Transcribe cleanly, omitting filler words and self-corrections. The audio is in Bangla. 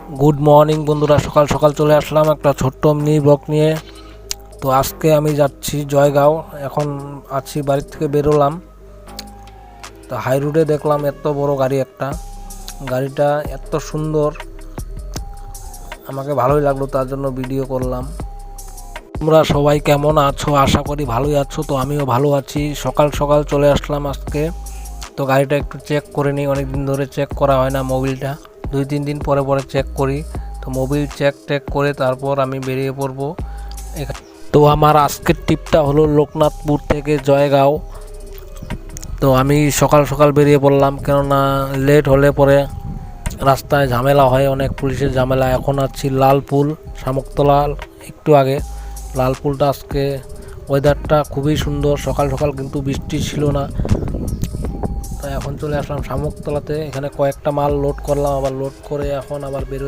গুড মর্নিং বন্ধুরা, সকাল সকাল চলে আসলাম একটা ছোট্ট মিনি ব্লগ নিয়ে। তো আজকে আমি যাচ্ছি জয়গাঁও। এখন আছি, বাড়ির থেকে বেরোলাম। তো হাই রোডে দেখলাম এত বড় গাড়ি একটা, গাড়িটা এত সুন্দর, আমাকে ভালোই লাগলো, তার জন্য ভিডিও করলাম। তোমরা সবাই কেমন আছো? আশা করি ভালোই আছো। তো আমিও ভালো আছি। সকাল সকাল চলে আসলাম আজকে। তো গাড়িটা একটু চেক করে নিই, অনেক দিন ধরে চেক করা হয় না মোবিলটা, 2-3 দিন পরে পরে চেক করি। তো মোবিল চেক করে তারপর আমি বেরিয়ে পড়বো। তো আমার আজকের ট্রিপটা হলো লোকনাথপুর থেকে জয়গাঁও। তো আমি সকাল সকাল বেরিয়ে পড়লাম, কেননা লেট হলে পরে রাস্তায় ঝামেলা হয়, অনেক পুলিশের ঝামেলা। এখন আছি লালপুল, শামুকতলা একটু আগে। লালপুলটা আজকে ওয়েদারটা খুবই সুন্দর, সকাল সকাল কিন্তু বৃষ্টি ছিল না। তো এখন চলে আসলাম শামুকতলাতে, এখানে কয়েকটা মাল লোড করলাম, আবার লোড করে এখন আবার বেরো